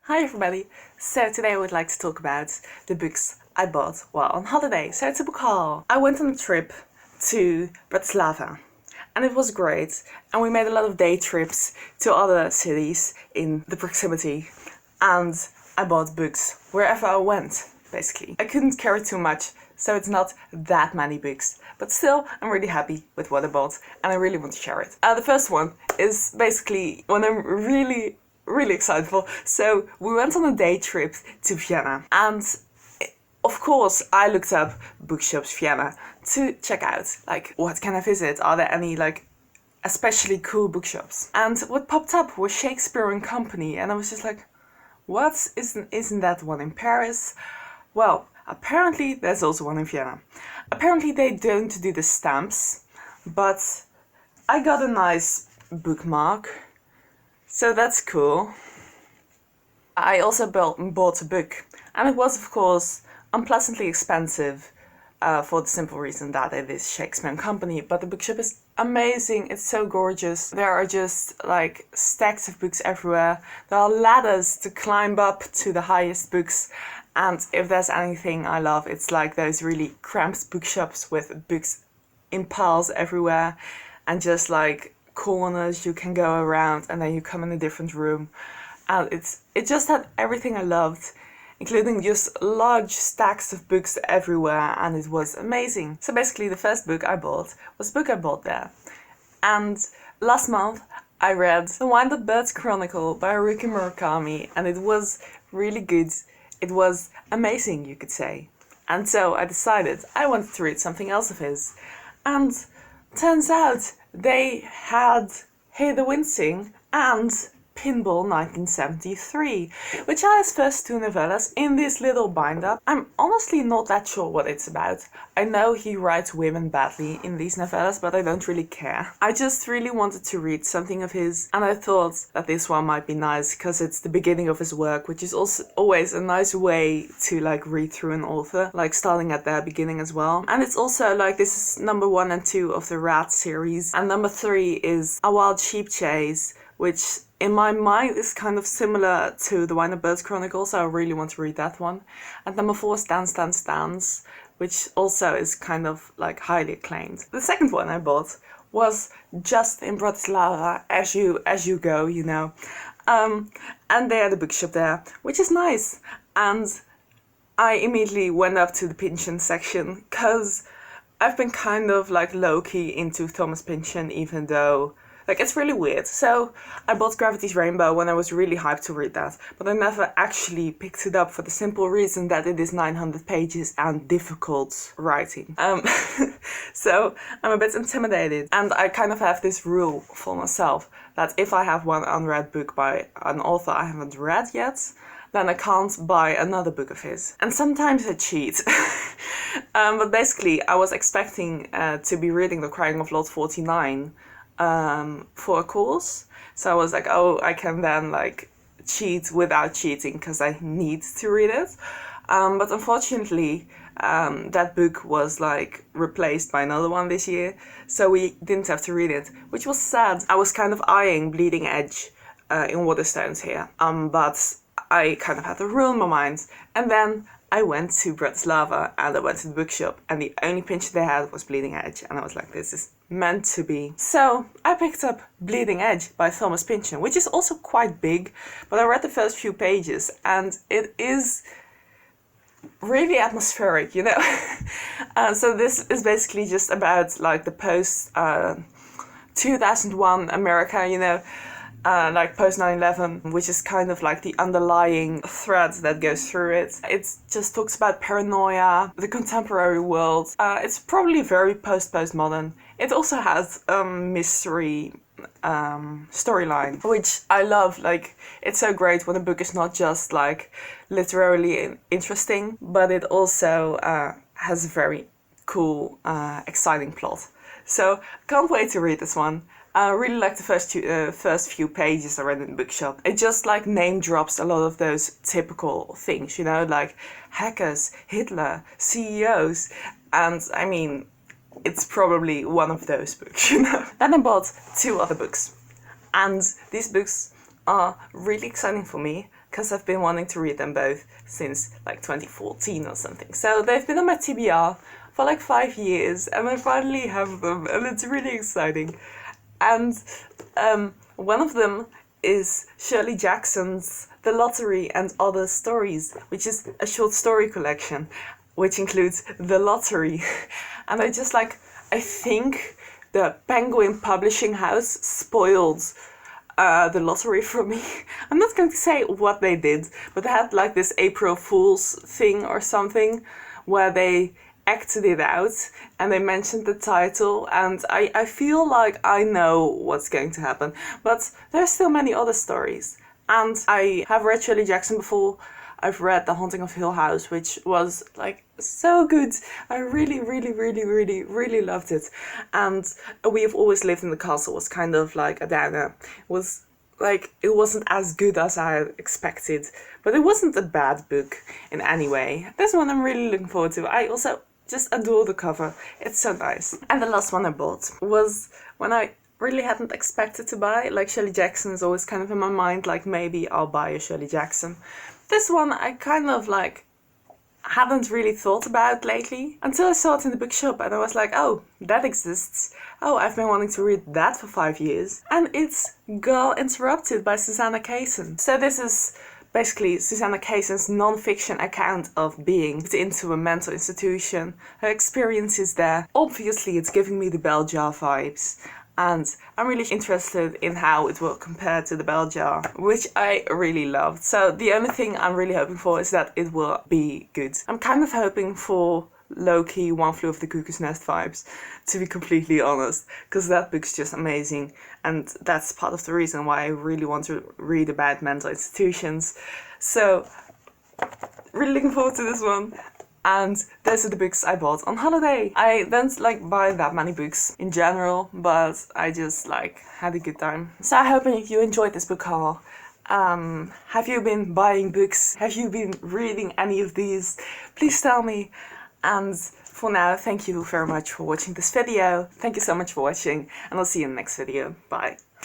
Hi everybody! So today I would like to talk about the books I bought while on holiday. So it's a book haul. I went on a trip to Bratislava and it was great, and we made a lot of day trips to other cities in the proximity, and I bought books wherever I went, basically. I couldn't carry too much, so it's not that many books, but still I'm really happy with what I bought and I really want to share it. The first one is basically one I'm really excited for. So we went on a day trip to Vienna, and of course I looked up bookshops Vienna to check out like what can I visit, are there any like especially cool bookshops, and what popped up was Shakespeare and Company, and I was just like, what, isn't that one in Paris? Well, apparently there's also one in Vienna. Apparently they don't do the stamps, but I got a nice bookmark, so that's cool. I also bought a book, and it was of course unpleasantly expensive for the simple reason that it is Shakespeare and Company, but the bookshop is amazing, it's so gorgeous. There are just like stacks of books everywhere. There are ladders to climb up to the highest books, and if there's anything I love, it's like those really cramped bookshops with books in piles everywhere and just like corners you can go around and then you come in a different room, and it just had everything I loved, including just large stacks of books everywhere, and it was amazing. So basically the first book I bought was a book I bought there, and last month I read The Wind-Up Birds Chronicle by Haruki Murakami, and it was really good. It was amazing, you could say. And so I decided I wanted to read something else of his, and turns out they had Hear the Wind Sing and Pinball 1973, which are his first two novellas in this little bind-up. I'm honestly not that sure what it's about. I know he writes women badly in these novellas, but I don't really care. I just really wanted to read something of his, and I thought that this one might be nice because it's the beginning of his work, which is also always a nice way to like read through an author, like starting at their beginning as well. And it's also like, this is number 1 and 2 of the Rat series, and number 3 is A Wild Sheep Chase, which in my mind is kind of similar to The Wind-Up Birds Chronicle, so I really want to read that one. And number 4 is Dance, Dance, Dance, which also is kind of like highly acclaimed. The second one I bought was Just in Bratislava, as you go, you know. And they had a bookshop there, which is nice. And I immediately went up to the Pynchon section, because I've been kind of like low-key into Thomas Pynchon, even though like it's really weird. So I bought Gravity's Rainbow when I was really hyped to read that, but I never actually picked it up for the simple reason that it is 900 pages and difficult writing. So I'm a bit intimidated, and I kind of have this rule for myself that if I have one unread book by an author I haven't read yet, then I can't buy another book of his. And sometimes I cheat. But basically I was expecting to be reading The Crying of Lot 49 for a course, so I was like, oh, I can then like cheat without cheating because I need to read it, but unfortunately that book was like replaced by another one this year, so we didn't have to read it, which was sad. I was kind of eyeing Bleeding Edge in Waterstones here, but I kind of had a rule in my mind, and then I went to Bratislava and I went to the bookshop, and the only Pynchon they had was Bleeding Edge, and I was like, this is meant to be. So I picked up Bleeding Edge by Thomas Pynchon, which is also quite big, but I read the first few pages and it is really atmospheric, you know. So this is basically just about like the post 2001 America, you know, like post 9/11, which is kind of like the underlying thread that goes through it. It just talks about paranoia, the contemporary world. It's probably very postmodern. It also has a mystery storyline, which I love. Like, it's so great when a book is not just like literally interesting, but it also has a very cool, exciting plot. So can't wait to read this one. I really like the first few pages I read in the bookshop. It just like name drops a lot of those typical things, you know, like hackers, Hitler, CEOs, and I mean, it's probably one of those books, you know. Then I bought 2 other books, and these books are really exciting for me. because I've been wanting to read them both since like 2014 or something. So they've been on my TBR for like 5 years, and I finally have them, and it's really exciting. And one of them is Shirley Jackson's The Lottery and Other Stories, which is a short story collection, which includes The Lottery. And I think the Penguin Publishing House spoiled The Lottery for me. I'm not going to say what they did, but they had like this April Fool's thing or something where they acted it out and they mentioned the title, and I feel like I know what's going to happen. But there's still many other stories. And I have read Shirley Jackson before. I've read The Haunting of Hill House, which was like so good. I really, really, really, really, really loved it. And We Have Always Lived in the Castle was kind of like a downer. It wasn't as good as I had expected, but it wasn't a bad book in any way. This one I'm really looking forward to. I also just adore the cover. It's so nice. And the last one I bought was when I really hadn't expected to buy. Like, Shirley Jackson is always kind of in my mind, like maybe I'll buy a Shirley Jackson. This one I kind of like hadn't really thought about lately until I saw it in the bookshop, and I was like, oh, that exists. Oh, I've been wanting to read that for 5 years. And it's Girl Interrupted by Susanna Kaysen. So this is basically Susanna Kaysen's non-fiction account of being put into a mental institution, her experiences there. Obviously it's giving me the bell jar vibes, and I'm really interested in how it will compare to the bell jar, which I really loved. So the only thing I'm really hoping for is that it will be good. I'm kind of hoping for low-key One Flew Over the Cuckoo's Nest vibes, to be completely honest, because that book's just amazing, and that's part of the reason why I really want to read about mental institutions. So really looking forward to this one. And those are the books I bought on holiday. I don't like buy that many books in general, but I just like had a good time. So I hope you enjoyed this book haul. Have you been buying books? Have you been reading any of these? Please tell me. And for now, thank you very much for watching this video. Thank you so much for watching, and I'll see you in the next video. Bye.